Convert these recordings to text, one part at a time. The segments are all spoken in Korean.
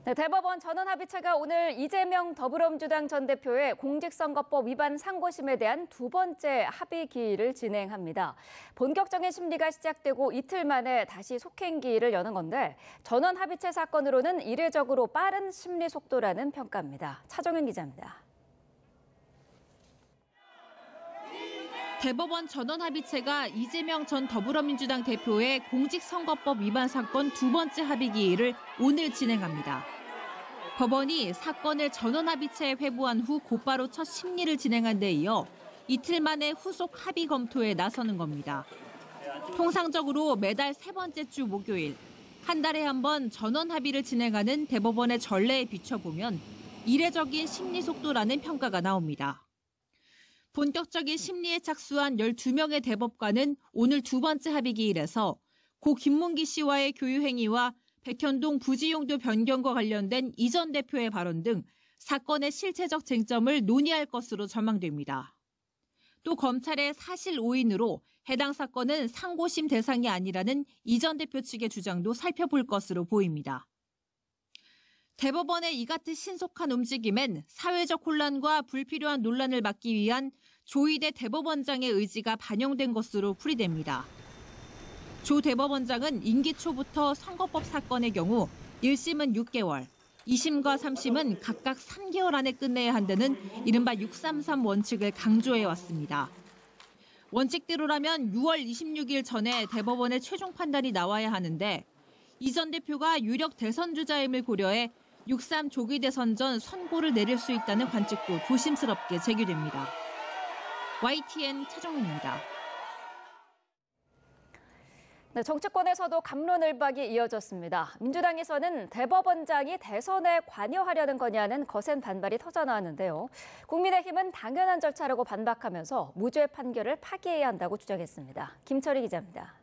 네, 대법원 전원합의체가 오늘 이재명 더불어민주당 전 대표의 공직선거법 위반 상고심에 대한 두 번째 합의 기일을 진행합니다. 본격적인 심리가 시작되고 이틀 만에 다시 속행 기일을 여는 건데 전원합의체 사건으로는 이례적으로 빠른 심리 속도라는 평가입니다. 차정현 기자입니다. 대법원 전원합의체가 이재명 전 더불어민주당 대표의 공직선거법 위반 사건 두 번째 합의 기일을 오늘 진행합니다. 법원이 사건을 전원합의체에 회부한 후 곧바로 첫 심리를 진행한 데 이어 이틀 만에 후속 합의 검토에 나서는 겁니다. 통상적으로 매달 세 번째 주 목요일, 한 달에 한 번 전원 합의를 진행하는 대법원의 전례에 비춰보면 이례적인 심리 속도라는 평가가 나옵니다. 본격적인 심리에 착수한 12명의 대법관은 오늘 두 번째 합의 기일에서 고 김문기 씨와의 교유 행위와 백현동 부지용도 변경과 관련된 이 전 대표의 발언 등 사건의 실체적 쟁점을 논의할 것으로 전망됩니다. 또 검찰의 사실 오인으로 해당 사건은 상고심 대상이 아니라는 이 전 대표 측의 주장도 살펴볼 것으로 보입니다. 대법원의 이 같은 신속한 움직임엔 사회적 혼란과 불필요한 논란을 막기 위한 조희대 대법원장의 의지가 반영된 것으로 풀이됩니다. 조 대법원장은 임기 초부터 선거법 사건의 경우 1심은 6개월, 2심과 3심은 각각 3개월 안에 끝내야 한다는 이른바 633 원칙을 강조해왔습니다. 원칙대로라면 6월 26일 전에 대법원의 최종 판단이 나와야 하는데 이 전 대표가 유력 대선 주자임을 고려해 6.3 조기 대선 전 선고를 내릴 수 있다는 관측도 조심스럽게 제기됩니다. YTN 차정은입니다. 네, 정치권에서도 갑론을박이 이어졌습니다. 민주당에서는 대법원장이 대선에 관여하려는 거냐는 거센 반발이 터져나왔는데요. 국민의힘은 당연한 절차라고 반박하면서 무죄 판결을 파기해야 한다고 주장했습니다. 김철희 기자입니다.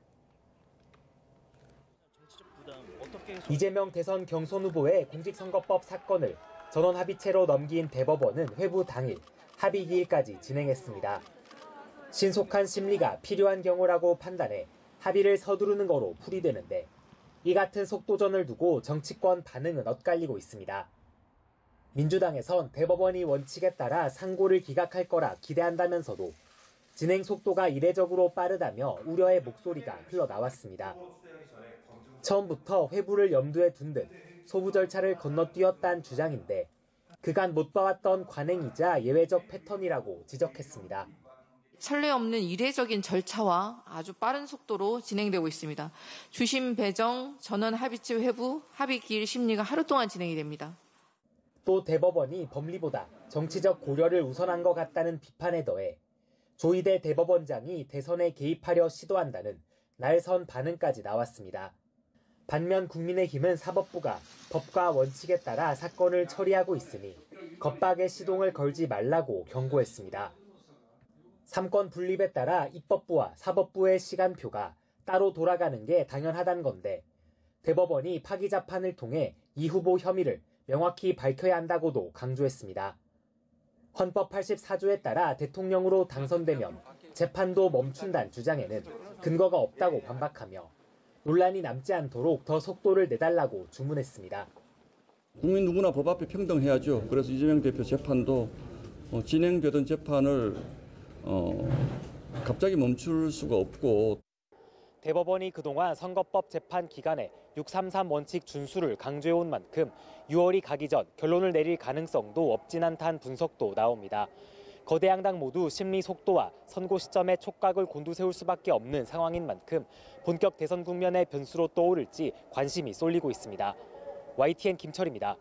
이재명 대선 경선 후보의 공직선거법 사건을 전원합의체로 넘긴 대법원은 회부 당일 합의 기일까지 진행했습니다. 신속한 심리가 필요한 경우라고 판단해 합의를 서두르는 거로 풀이되는데 이 같은 속도전을 두고 정치권 반응은 엇갈리고 있습니다. 민주당에선 대법원이 원칙에 따라 상고를 기각할 거라 기대한다면서도 진행 속도가 이례적으로 빠르다며 우려의 목소리가 흘러나왔습니다. 처음부터 회부를 염두에 둔 듯 소부 절차를 건너뛰었다는 주장인데 그간 못 봐왔던 관행이자 예외적 패턴이라고 지적했습니다. 선례 없는 이례적인 절차와 아주 빠른 속도로 진행되고 있습니다. 주심 배정, 전원 합의체 회부, 합의 기일 심리가 하루 동안 진행이 됩니다. 또 대법원이 법리보다 정치적 고려를 우선한 것 같다는 비판에 더해 조희대 대법원장이 대선에 개입하려 시도한다는 날선 반응까지 나왔습니다. 반면 국민의힘은 사법부가 법과 원칙에 따라 사건을 처리하고 있으니 겁박의 시동을 걸지 말라고 경고했습니다. 삼권 분립에 따라 입법부와 사법부의 시간표가 따로 돌아가는 게 당연하다는 건데 대법원이 파기자판을 통해 이 후보 혐의를 명확히 밝혀야 한다고도 강조했습니다. 헌법 84조에 따라 대통령으로 당선되면 재판도 멈춘다는 주장에는 근거가 없다고 반박하며 논란이 남지 않도록 더 속도를 내달라고 주문했습니다. 국민 누구나 법 앞에 평등해야죠. 그래서 이재명 대표 재판도 진행되던 재판을 갑자기 멈출 수가 없고 대법원이 그동안 선거법 재판 기간에 633 원칙 준수를 강조해온 만큼 6월이 가기 전 결론을 내릴 가능성도 없진 않다는 분석도 나옵니다. 거대 양당 모두 심리 속도와 선고 시점에 촉각을 곤두세울 수밖에 없는 상황인 만큼 본격 대선 국면의 변수로 떠오를지 관심이 쏠리고 있습니다. YTN 김철희입니다.